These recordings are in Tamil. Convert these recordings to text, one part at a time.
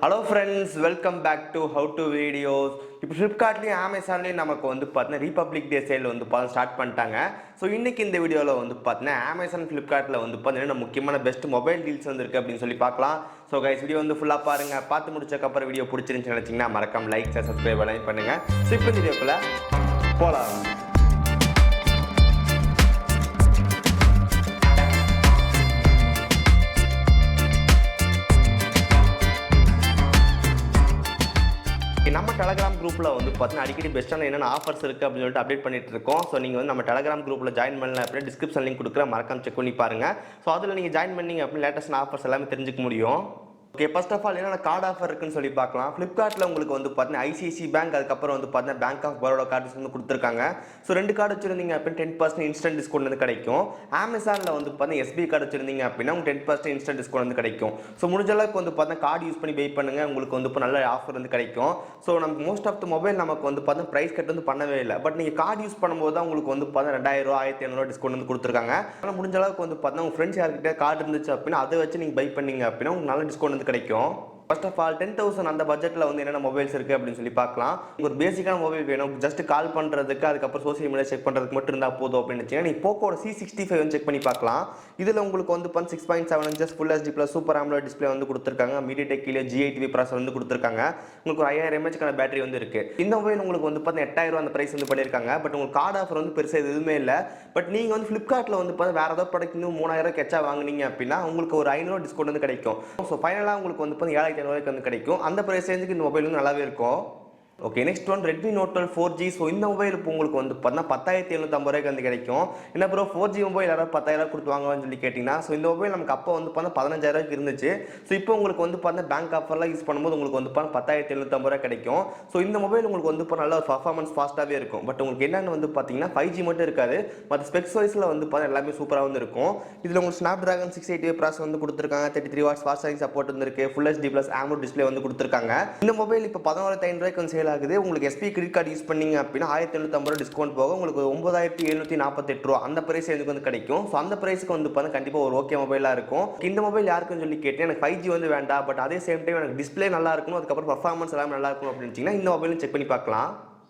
Hello friends, welcome back to how to videos. இப்போ ஃப்ளிப்கார்ட்லேயும் அமேசான்லேயும் நமக்கு வந்து பார்த்தீங்கன்னா ரிபப்ளிக் டே சேல் வந்து ஸ்டார்ட் பண்ணிட்டாங்க. ஸோ இன்றைக்கி இந்த வீடியோவில் வந்து பார்த்தீங்கன்னா அமேசான் ஃப்ளிப்கார்ட்டில் வந்து பார்த்தீங்கன்னா முக்கியமான பெஸ்ட் மொபைல் டீல்ஸ் வந்துருக்கு அப்படின்னு சொல்லி பார்க்கலாம். ஸோ கைஸ், வீடியோ வந்து ஃபுல்லாக பாருங்கள். பார்த்து முடிச்சக்கப்புறம் வீடியோ பிடிச்சிருந்துச்சு நினச்சிங்கன்னா மறக்காம லைக் சப்ஸ்கிரைப் பண்ணுங்கள். ஸோ இப்போ இந்த வீடியோக்குள்ளே போகலாம். நம்ம டெலகிராம் குரூப்பில் வந்து பார்த்தீங்கன்னா அடிக்கடி பெஸ்ட்டான என்னென்ன ஆஃபர்ஸ் இருக்குது அப்படின்னு சொல்லிட்டு அப்டேட் பண்ணிட்டு இருக்கோம். ஸோ நீங்கள் வந்து நம்ம டெலகிராம் குரூப்பில் ஜாயின் பண்ணல அப்படின்னா டிஸ்கிரிப்ஷன் லிங்க் கொடுக்குற மறக்காம செக் பண்ணி பாருங்கள். ஸோ அதில் நீங்கள் ஜாயின் பண்ணீங்க அப்படின்னு லேட்டஸ்ட் ஆஃபர்ஸ் எல்லாமே தெரிஞ்சுக்க முடியும். ஓகே, ஃபர்ஸ்ட் ஆஃப் ஆல் என்னென்ன கார்டு ஆஃபர் இருக்குன்னு சொல்லி பார்க்கலாம். ஃப்ளிப்கார்ட்டில் உங்களுக்கு வந்து பார்த்தீங்கன்னா ஐசிஐசி பேங்க், அதுக்கப்புறம் வந்து பார்த்தீங்கன்னா பேங்க் ஆஃப் பரோடா கார்டு வந்து கொடுத்துருக்காங்க. ஸோ 2 கார்டு வச்சிருந்தீங்க அப்படின்னு 10% இன்ஸ்டன்ட் டிஸ்கவுண்ட் வந்து கிடைக்கும். அமேசானில் வந்து பார்த்தீங்கன்னா எஸ்பி கார்டு வச்சிருந்தீங்க அப்படின்னா உங்களுக்கு 10% இன்ஸ்டன்ட் டிஸ்கவுண்ட் வந்து கிடைக்கும். ஸோ முடிஞ்ச அளவுக்கு வந்து பார்த்தீங்கன்னா கார்டு யூஸ் பண்ணி பே பண்ணுங்க, உங்களுக்கு வந்து இப்போ நல்ல ஆஃபர் வந்து கிடைக்கும். ஸோ நமக்கு மோஸ்ட் ஆஃப் த மொபைல் நமக்கு வந்து பார்த்தீங்கன்னா ப்ரைஸ் கட் வந்து பண்ணவே இல்லை. பட் நீங்கள் கார்டு யூஸ் பண்ணும்போது தான் உங்களுக்கு வந்து பார்த்தீங்கன்னா 2000 1500 டிஸ்கவுண்ட் வந்து கொடுத்துருக்காங்க. ஆனால் முடிஞ்ச அளவுக்கு வந்து பார்த்தீங்கன்னா உங்கள் ஃப்ரெண்ட்ஸ் யார்கிட்ட கார்டு இருந்துச்சு அப்படின்னா அதை வச்சு நீங்கள் பை பண்ணீங்க அப்படின்னா உங்களுக்கு நல்ல டிஸ்கவுண்ட் வந்து கிடைக்கும். ஃபர்ஸ்ட் ஆஃப் ஆல் 10,000 அந்த பட்ஜெட்டில் வந்து என்னென்ன மொபைல்ஸ் இருக்குது அப்படின்னு சொல்லி பார்க்கலாம். ஒரு பேசிக்கான மொபைல் வேணும், ஜஸ்ட் கால் பண்ணுறதுக்கு, அதுக்கப்புறம் சோசியல் மீடியா செக் பண்ணுறதுக்கு மட்டும் இருந்தால் போதும் அப்படின்னு வச்சுன்னா நீங்கள் போக்கோட C65 வந்து செக் பண்ணி பார்க்கலாம். இதில் உங்களுக்கு வந்து 6.7 inches full HD plus super AMOLED display வந்து கொடுத்துருக்காங்க. MediaTek G8 ப்ராசஸர் வந்து கொடுத்துருக்காங்க. உங்களுக்கு ஒரு 5000 mAh பேட்டரி வந்து இருக்குது. இந்த மொபைல் உங்களுக்கு வந்து 8000 அந்த ப்ரைஸ் வந்து பண்ணியிருக்காங்க. பட் உங்களுக்கு கார்டு ஆஃபர் வந்து பெருசாக எதுவுமே இல்லை. பட் நீங்கள் வந்து ஃப்ளிப்கார்ட்டில் வந்து வேறு ஏதாவது ப்ராடக்ட் இன்னும் 3000 எச்சா வாங்குனீங்க அப்படின்னா உங்களுக்கு ஒரு 500 டிஸ்கவுண்ட் வந்து கிடைக்கும். ஸோ ஃபைனலாக உங்களுக்கு வந்து 7500 வந்து கிடைக்கும். அந்த பிரைஸ் ரேஞ்சுக்கு இந்த மொபைல் வந்து நல்லாவே இருக்கும். Okay, next one Redmi Note 12 4G. So இந்த மொபைல் இப்போ உங்களுக்கு வந்து பார்த்தீங்கன்னா 10750 வந்து கிடைக்கும். என்ன ப்ரோ 4G மொபைல் யாராவது 10000 கொடுத்து வாங்குவான்னு சொல்லி கேட்டிங்கன்னா, ஸோ இந்த மொபைல் நமக்கு அப்போ வந்து பார்த்தா 15000 இருந்துச்சு. ஸோ இப்போ உங்களுக்கு வந்து பார்த்தீங்கன்னா பேங்க் ஆஃபர்லாம் யூஸ் பண்ணும்போது உங்களுக்கு வந்து 10750 கிடைக்கும். ஸோ இந்த மொபைல் உங்களுக்கு வந்து இப்போ நல்ல ஒரு பர்ஃபார்மன்ஸ் ஃபாஸ்ட்டாகவே இருக்கும். பட் உங்களுக்கு என்னென்னு வந்து பார்த்தீங்கன்னா 5G மட்டும் இருக்காது, மற்ற ஸ்பெக்ஸ் வைஸில் வந்து பார்த்தா எல்லாமே சூப்பராக வந்து இருக்கும். இதில் உங்களுக்கு Snapdragon 685 ப்ராசஸர் வந்து கொடுத்துருக்காங்க. 33 வாட்ஸ் ஃபாஸ்ட் சார்ஜிங் சப்போர்ட் வந்து இருக்குது. Full HD plus AMOLED display வந்து கொடுத்துருக்காங்க. இந்த மொபைல் இப்போ 11500 வந்து ஆகுது. உங்களுக்கு எஸ்பி கிரெடிட் கார்டு யூஸ் பண்ணீங்க அப்படின்னா 1750 டிஸ்கவுண்ட் போக உங்களுக்கு 9748 அந்த பிரைஸ் எனக்கு வந்து கிடைக்கும். ஸோ அந்த பிரைஸ்க்கு வந்து பார்த்தா கண்டிப்பாக ஒரு ஓகே மொபைலாக இருக்கும். இந்த மொபைல் யாருக்குன்னு சொல்லி கேட்டேன், எனக்கு 5G வந்து வேண்டாம், பட் அதே சேம் டைம் எனக்கு டிஸ்பிளே நல்லா இருக்கணும், அதுக்கப்புறம் பர்ஃபார்மன்ஸ் எல்லாமே நல்லா இருக்கும் அப்படின்னு இந்த மொபைலும் செக் பண்ணி பார்க்கலாம்.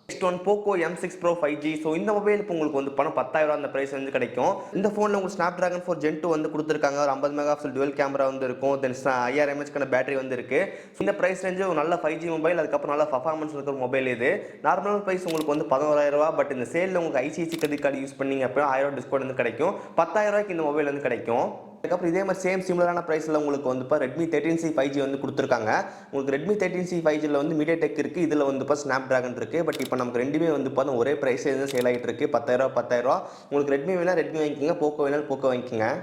Next one Poco M6 Pro 5G. So இந்த மொபைல் இப்போ உங்களுக்கு வந்து 10000 அந்த பிரைஸ் வந்து கிடைக்கும். இந்த ஃபோனில் உங்களுக்கு Snapdragon 4 Gen 2 வந்து கொடுத்துருக்காங்க. ஒரு 50 மெகாபிக்சல் டுவெல் கேமரா வந்து இருக்கும். தென் 5000 mAh பேட்டரி வந்து இருக்கு. இந்த பிரைஸ் ரேஞ்சு ஒரு நல்ல 5G மொபைல், அதுக்கப்புறம் நல்ல பர்ஃபார்மன்ஸ் இருக்கிற மொபைல். இது நார்மல் பிரைஸ் உங்களுக்கு வந்து 11000, பட் இந்த சேலில் உங்களுக்கு ஐசிஐசி கிரெடிட் கார்டு யூஸ் பண்ணீங்க அப்படின்னா 1000 டிஸ்கவுண்ட் வந்து கிடைக்கும். 10000 இந்த மொபைல் வந்து கிடைக்கும். அதுக்கப்புறம் இதே மாதிரி சேம் சிமிலரான ப்ரைஸில் உங்களுக்கு வந்து Redmi 13C 5G வந்து கொடுத்துருக்காங்க. உங்களுக்கு Redmi 13C 5Gயில் வந்து MediaTek இருக்குது, இதில் வந்து Snapdragon இருக்குது. பட் இப்போ நமக்கு ரெண்டுமே வந்து ஒரே ப்ரைஸ் சேல் ஆகிட்டு இருக்குது, 10000. உங்களுக்கு Redmi வேணால் Redmi வாங்கிக்கோங்க, Poco வேணாலும் Poco வாங்கிக்கோங்க.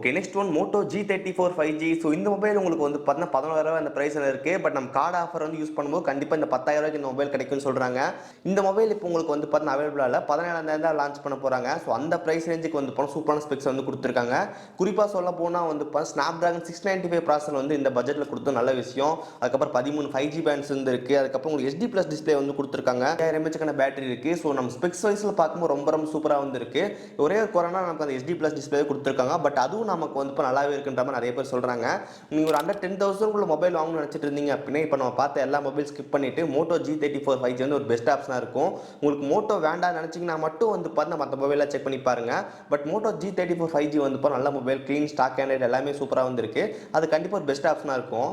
Okay, next one Moto G34 5G. So இந்த மொபைல் உங்களுக்கு வந்து 11000 அந்த ப்ரைஸில் இருக்குது. பட் நம்ம கார்டு ஆஃபர் வந்து யூஸ் பண்ணும்போது கண்டிப்பாக இந்த 10000 இந்த மொபைல் கிடைக்கும்னு சொல்கிறாங்க. இந்த மொபைல் இப்போ உங்களுக்கு வந்து அவைலபிளாக இல்லை, 17000 தான் லான்ச் பண்ண போகிறாங்க. ஸோ அந்த ப்ரைஸ் ரேஞ்சுக்கு வந்து சூப்பரான ஸ்பெக்ஸ் வந்து கொடுத்துருக்காங்க. குறிப்பாக சொல்ல போனால் வந்து Snapdragon 695 ப்ராசஸர் வந்து இந்த பட்ஜெட்டில் கொடுத்து நல்ல விஷயம். அதுக்கப்புறம் 13 5G பேண்ட்ஸ் வந்து இருக்குது. அதுக்கப்புறம் உங்களுக்கு HD ப்ளஸ் டிஸ்பிளே வந்து கொடுத்துருக்காங்க. 5000 mAh பேட்டரி இருக்குது. ஸோ நம்ம ஸ்பெக்ஸ் வைஸில் பார்க்கும்போது ரொம்ப சூப்பராக வந்து இருக்குது. ஒரே ஒரு கொரோனா நமக்கு அந்த HD ப்ளஸ் டிஸ்பிளே கொடுத்துருக்காங்க. பட் அதுவும் நமக்கு வந்து இப்போ நல்லாவே இருக்குன்ற மாதிரி நிறைய பேர் சொல்கிறாங்க. நீங்கள் ஒரு அண்டர் 10,000 மொபைல் வாங்கணும்னு நினச்சிட்டு இருந்தீங்க அப்படின்னா இப்போ நம்ம பார்த்த எல்லா மொபைல் ஸ்கிப் பண்ணிவிட்டு Moto G34 5G வந்து ஒரு பெஸ்ட் ஆப்ஷனாக இருக்கும். உங்களுக்கு Moto வேண்டாம்னு நினச்சிங்கன்னா மட்டும் வந்து பார்த்தா மற்ற மொபைலாக செக் பண்ணி பாருங்கள். பட் Moto G34 5G வந்து நல்ல மொபைல், க்ளீன் ஸ்டாக் ஆண்ட்ராய்டு எல்லாமே சூப்பராக வந்துருக்கு. அது கண்டிப்பாக ஒரு பெஸ்ட் ஆப்ஷனாக இருக்கும்.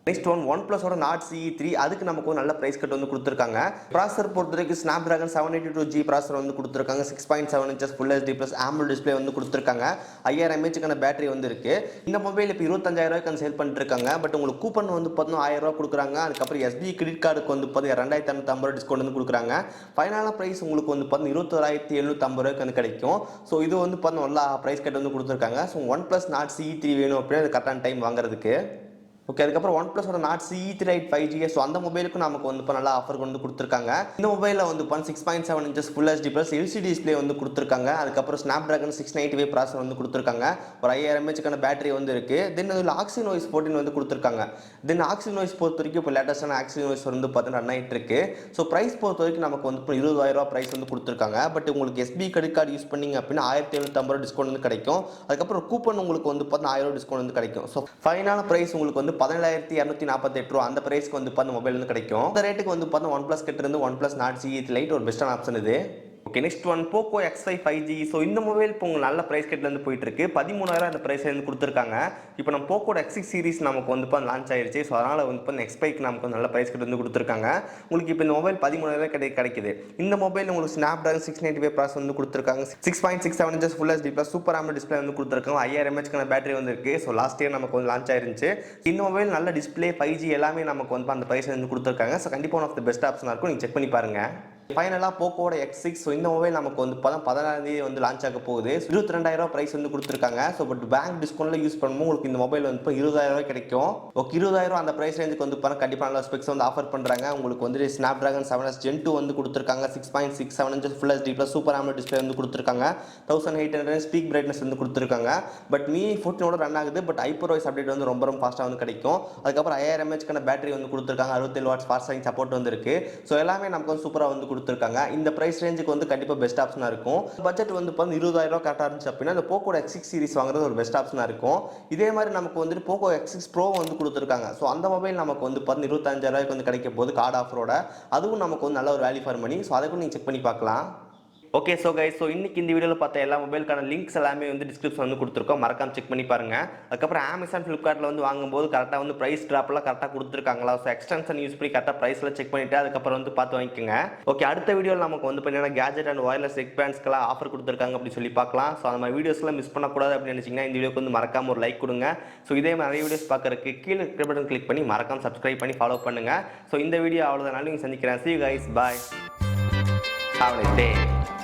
நெக்ஸ்ட் ஒன் OnePlus-ஓட Nord CE3. அதுக்கு நமக்கு ஒரு நல்ல ப்ரைஸ் கட் வந்து கொடுத்துருக்காங்க. ப்ராசஸர் பொறுத்த வரைக்கும் Snapdragon 782G ப்ராசஸர் வந்து கொடுத்துருக்காங்க. 6.7 inches full HD plus AMOLED display வந்து கொடுத்துருக்காங்க. 5000 mAh பேட்டரி வந்து இருக்குது. இந்த மொபைல் இப்போ 25000 சேல் பண்ணிட்டுருக்காங்க. பட் உங்களுக்கு கூப்பன் வந்து 1000 கொடுக்குறாங்க. அதுக்கப்புறம் SBI கிரெடிட் கார்டுக்கு வந்து 2550 டிஸ்கவுண்ட் வந்து கொடுக்குறாங்க. ஃபைனலான ப்ரைஸ் உங்களுக்கு வந்து 21750 வந்து கிடைக்கும். ஸோ இது வந்து நல்லா ப்ரைஸ் கட் வந்து கொடுத்துருக்காங்க. ஸோ OnePlus Nord CE3 வேணும் அப்படின்னா அது கரெக்டான டைம் வாங்குறதுக்கு. ஓகே, அதுக்கப்புறம் OnePlus-ஓட Nord CE3 Lite 5G. So அந்த மொபைலுக்கு நமக்கு வந்து நல்லா ஆஃபர் கொண்டு கொடுத்துருக்காங்க. இந்த மொபைலில் வந்து 6.7 inches full HD plus LCD display வந்து கொடுத்துருக்காங்க. அதுக்கப்புறம் Snapdragon 695 ப்ராசஸர் வந்து கொடுத்துருக்காங்க. ஒரு 5000 mAh பேட்டரி வந்து இருக்குது. தென் அதில் Oxynoise 14 வந்து கொடுத்துருக்காங்க. தென் Oxynoise பொறுத்த வரைக்கும் இப்போ லேட்டஸ்டான Oxynoise வந்து ரன் ஆகிட்டு இருக்கு. ஸோ ப்ரைஸ் பொறுத்த வரைக்கும் நமக்கு வந்து 20000 ப்ரைஸ் வந்து கொடுத்துருக்காங்க. பட் உங்களுக்கு SBI கிரெடிட் கார்டு யூஸ் பண்ணிங்க அப்படின்னா 1750 டிஸ்கவுண்ட் வந்து கிடைக்கும். அதுக்கப்புறம் கூப்பன் உங்களுக்கு வந்து 1000 டிஸ்கவுண்ட் வந்து கிடைக்கும். ஸோ ஃபைனலான ப்ரைஸ் உங்களுக்கு வந்து ரூ. 17,248 அந்த பிரைஸ்க்கு வந்து அந்த மொபைல் வந்து கிடைக்கும். இந்த ரேட்டுக்கு வந்து ஒன் பிளஸ் கிட்ட இருந்து one plus not CE light ஒரு பெஸ்ட்டான ஆப்ஷன் இது. Okay, next one Poco X5 5G. So இந்த மொபைல் இப்போ உங்களுக்கு நல்ல ப்ரைஸ் கட்லேருந்து போயிட்டு இருக்கு. 13,000 அந்த ப்ரைஸ்லேருந்து கொடுத்துருக்காங்க. இப்போ நம்ம போக்கோட X6 சீரிஸ் நமக்கு வந்து லான்ச் ஆயிருச்சு. ஸோ அதனால் வந்து இந்த X5க்கு நமக்கு வந்து நல்ல ப்ரைஸ் கட் வந்து கொடுத்துருக்காங்க. உங்களுக்கு இப்போ இந்த மொபைல் 13,000 கிடைக்குது. இந்த மொபைல் உங்களுக்கு Snapdragon 695 ப்ராசஸ் வந்து கொடுத்துருக்காங்க. 6.67 inches full HD plus super AMOLED display வந்து கொடுத்துருக்காங்க. 5000 mAh பேட்டரி வந்து இருக்கு. ஸோ லாஸ்ட் இயர் நமக்கு வந்து லான்ச் ஆயிருந்துச்சு. இந்த மொபைல் நல்ல டிஸ்பிளே 5G எல்லாமே நமக்கு வந்து அந்த ப்ரைஸ் வந்து கொடுத்துருக்காங்க. ஸோ கண்டிப்பாக ஒன் ஆஃப் த பெஸ்ட் ஆப்ஷனாக இருக்கும். நீங்கள் செக் பண்ணி பாருங்க. ஃபைனலாக போக்கோட X6. ஸோ இந்த மொபைல் நமக்கு வந்து 16 வந்து லான்ச் ஆக போகுது. 22,000 ப்ரைஸ் வந்து கொடுத்துருக்காங்க. ஸோ பட் பேங்க் டிஸ்கவுண்ட்டில் யூஸ் பண்ணும்போது உங்களுக்கு இந்த மொபைல் வந்து 20,000 கிடைக்கும். ஓகே, 20,000 அந்த ப்ரைஸ் ரேஞ்சுக்கு வந்து கண்டிப்பாக நல்ல ஸ்பெக்ஸ் வந்து ஆஃபர் பண்ணுறாங்க. உங்களுக்கு வந்து Snapdragon 7S Gen 2 வந்து கொடுத்துருக்காங்க. 6.67 inches full HD plus super AMOLED display வந்து கொடுத்துருக்காங்க. 1800 ஸ்பீக் பிரைட்னஸ் வந்து கொடுத்துருக்காங்க. பட் மீ 14 ரன் ஆகுது. பட் ஹைப்பர்வைஸ் அப்டேட் வந்து ரொம்ப ஃபாஸ்ட்டாக வந்து கிடைக்கும். அதுக்கப்புறம் 5000 mAh பேட்டரி வந்து கொடுத்துருக்காங்க. 67 வாட்ஸ் ஃபாஸ்ட் சார்ஜிங் சப்போர்ட் வந்து இருக்கு. ஸோ எல்லாமே நமக்கு வந்து சூப்பராக வந்து கொடுத்துருக்காங்க. இந்த பிரைஸ் ரேஞ்சுக்கு வந்து கண்டிப்பாக பெஸ்ட் ஆப்ஷனாக இருக்கும். பட்ஜெட் வந்து 20,000 கரெக்டாக இருந்துச்சு அப்படின்னா இந்த போக்கோட X6 சீரிஸ் வாங்குறது ஒரு பெஸ்ட் ஆப்ஷனாக இருக்கும். இதே மாதிரி நமக்கு வந்துட்டு போக்கோ X6 ப்ரோ வந்து கொடுத்துருக்காங்க. ஸோ அந்த மொபைல் நமக்கு வந்து 25,000 வந்து கிடைக்க போது கார்டு ஆஃபரோட. அதுவும் நமக்கு வந்து நல்ல ஒரு வேல்யூ ஃபார் மணி. ஸோ அதை கூட நீங்கள் செக் பண்ணி பார்க்கலாம். ஓகே, ஸோ கைஸ், ஸோ இன்னைக்கு இந்த வீடியோவில் பார்த்த எல்லா மொபைலுக்கான லிங்க்ஸ் எல்லாமே வந்து டிஸ்கிரிப்ஷன் வந்து கொடுத்துருக்கோம். மறக்காம செக் பண்ணி பாருங்க. அதுக்கப்புறம் அமேசான் ஃப்ளிப்கார்ட்டில் வந்து வாங்கும்போது கரெக்டாக வந்து ப்ரைஸ் ட்ராப்லாம் கரெக்டாக கொடுத்துருக்காங்களா, ஸோ எக்ஸ்டென்ஷன் யூஸ் பண்ணி கரெக்டாக ப்ரைஸ்லாம் செக் பண்ணிவிட்டு அதுக்கப்புறம் வந்து பார்த்து வாங்கிக்கோங்க. ஓகே, அடுத்த வீடியோவில் நமக்கு வந்து பார்த்தீங்கன்னா கேஜெட் அண்ட் ஒயர்லெஸ் நெக் பேண்ட்ஸ்க்கெல்லாம் ஆஃபர் கொடுத்துருக்காங்க அப்படின்னு சொல்லி பார்க்கலாம். ஸோ அந்த மாதிரி வீடியோஸ்லாம் மிஸ் பண்ணக்கூடாது அப்படின்னு நினச்சிங்கன்னா இந்த வீடியோக்கு வந்து மறக்காம ஒரு லைக் கொடுங்க. ஸோ இதே மாதிரி நிறைய வீடியோஸ் பார்க்கறதுக்கு கீழே இருக்கிற பட்டன் கிளிக் பண்ணி மறக்காம சப்ஸ்கிரைப் பண்ணி ஃபாலோ பண்ணுங்கள். ஸோ இந்த வீடியோ அவ்வளோதான், நீங்கள் சந்திக்கிறேன். See you guys, bye. Have a nice day.